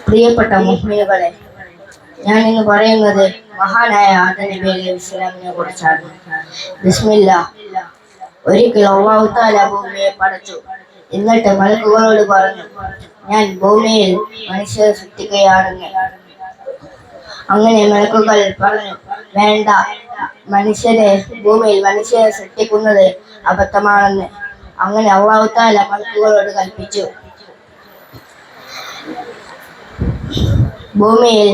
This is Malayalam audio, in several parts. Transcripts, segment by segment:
പ്രിയപ്പെട്ട മുഅ്മിനീങ്ങളെ, ഞാൻ ഇന്ന് പറയുന്നത് മഹാനായ ആദം നബി അലൈഹിസ്സലാമിനെ കുറിച്ചാണ്. ബിസ്മില്ലാഹ്. ഒരിക്കൽ അല്ലാഹു തആല ഭൂമിയെ പടച്ചു. എന്നിട്ട് മലക്കുകളോട് പറഞ്ഞു, ഞാൻ ഭൂമിയിൽ മനുഷ്യരെ സൃഷ്ടിക്കുകയാണെന്ന്. അങ്ങനെ മലക്കുകൾ പറഞ്ഞു, വേണ്ട, ഭൂമിയിൽ മനുഷ്യരെ സൃഷ്ടിക്കുന്നത് അബദ്ധമാണെന്ന്. അങ്ങനെ അല്ലാഹു തആല മലക്കുകളോട് കൽപ്പിച്ചു, ഭൂമിയിൽ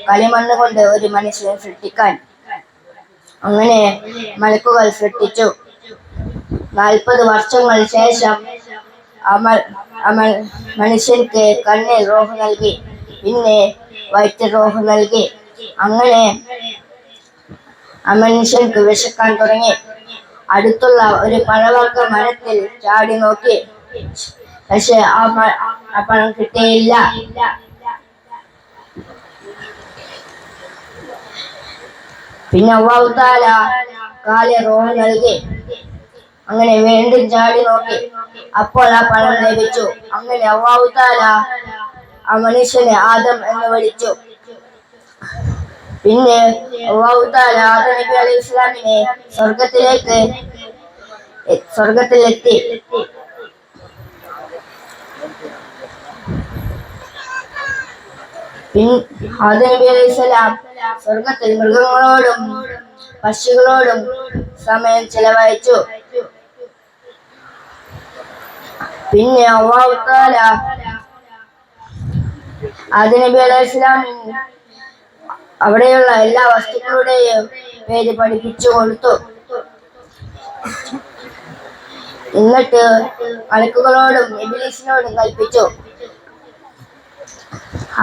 കളിമണ്ണ് കൊണ്ട് ഒരു മനുഷ്യനെ സൃഷ്ടിക്കാൻ. അങ്ങനെ മലക്കുകൾ സൃഷ്ടിച്ചു. 40 വർഷങ്ങൾക്ക് ശേഷം മനുഷ്യർക്ക് കണ്ണിൽ റൂഹ് നൽകി, പിന്നെ വയറ്റിൽ റൂഹ് നൽകി. അങ്ങനെ മനുഷ്യർക്ക് വിശക്കാൻ തുടങ്ങി. അടുത്തുള്ള ഒരു പഴവർഗ്ഗ മരത്തിൽ ചാടി നോക്കി, പക്ഷെ ആ പഴം കിട്ടിയില്ല. പിന്നെ അല്ലാഹു തആല കാലിൽ റൂഹ് നൽകി. അങ്ങനെ വീണ്ടും ചാടി നോക്കി, അപ്പോൾ ആ പഴം ലഭിച്ചു. അങ്ങനെ അല്ലാഹു തആല ആ മനുഷ്യനെ ആദം എന്ന് വിളിച്ചു. പിന്നെ അല്ലാഹു തആല ആദം നബി അലൈഹിസ്സലാമിനെ സ്വർഗ്ഗത്തിലെത്തി. ആദം നബി അലൈഹിസ്സലാം സ്വർഗ്ഗത്തിൽ മൃഗങ്ങളോടും പക്ഷികളോടും സമയം ചെലവഴിച്ചു. പിന്നെ അല്ലാഹു തആല ആദം നബി അലൈഹിസ്സലാമിന് അവിടെയുള്ള എല്ലാ വസ്തുക്കളുടെയും പേര് പഠിപ്പിച്ചു കൊടുത്തു. എന്നിട്ട് മലക്കുകളോടും ഇബ്ലീസിനോടും കൽപ്പിച്ചു,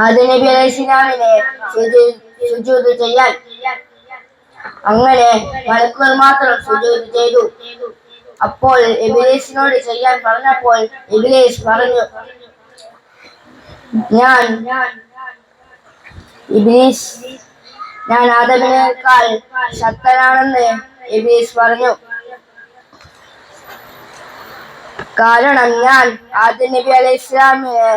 ആദം നബി അലൈഹിസ്സലാമിനെ സുജൂദ് ചെയ്യാൻ. അങ്ങനെ മലക്കുകൾ മാത്രം സുജൂദ് ചെയ്തു. അപ്പോൾ ഇബ്ലീസിനോട് ചെയ്യാൻ പറഞ്ഞപ്പോൾ ഇബ്ലീസ് പറഞ്ഞു, ഞാൻ ആദമിനേക്കാൾ ശക്തനാണെന്ന് ഇബ്ലീസ് പറഞ്ഞു. കാരണം ഞാൻ ആദം നബി അലൈഹിസ്സലാമിനെ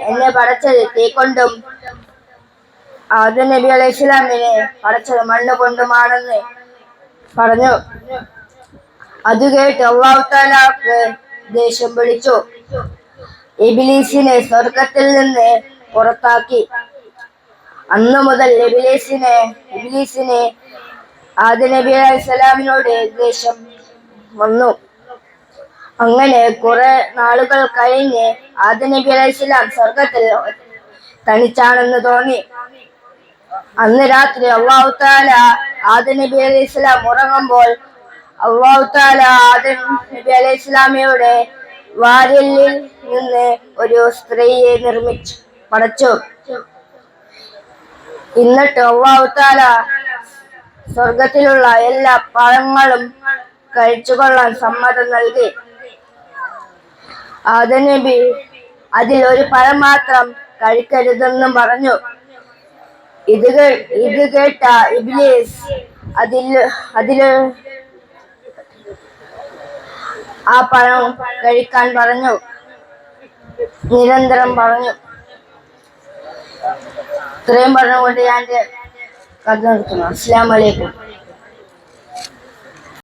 എന്നെ പടച്ചത് തീ കൊണ്ടും ആദം നബി അലൈഹിസ്സലാമിനെ പടച്ചത് മണ്ണ് കൊണ്ടുമാണെന്ന് പറഞ്ഞു. അത് കേട്ട് അല്ലാഹു തആലക്ക് ദേഷ്യം പിടിച്ചു. ഇബ്ലീസിനെ സ്വർഗ്ഗത്തിൽ നിന്ന് പുറത്താക്കി. അന്നു മുതൽ ഇബ്ലീസിനെ ആദം നബി അലൈഹിസ്സലാമിനോട് ദേഷ്യം വന്നു. അങ്ങനെ കുറെ നാളുകൾ കഴിഞ്ഞ് ആദം നബി അലൈഹിസ്സലാം സ്വർഗ്ഗത്തിൽ തനിച്ചാണെന്ന് തോന്നി. അന്ന് രാത്രി അല്ലാഹു തആല ആദം നബി അലൈഹിസ്സലാം ഉറങ്ങുമ്പോൾ അല്ലാഹു തആല ആദം നബി അലൈഹിസ്സലാമയുടെ വാരിയലിൽ നിന്ന് ഒരു സ്ത്രീയെ പടച്ചു. എന്നിട്ട് അല്ലാഹു തആല സ്വർഗ്ഗത്തിലുള്ള എല്ലാ പഴങ്ങളും കഴിച്ചുകൊള്ളാൻ സമ്മതം നൽകി. ആദം നബി അതിൽ ഒരു പഴം മാത്രം കഴിക്കരുതെന്നും പറഞ്ഞു. ഇത് കേട്ട ഇബ്ലീസ് ആ പഴം കഴിക്കാൻ നിരന്തരം പറഞ്ഞു. ഇത്രയും പറഞ്ഞുകൊണ്ട് ഞാൻ കഥ നിർത്തുന്നു. അസ്സലാമു അലൈക്കും.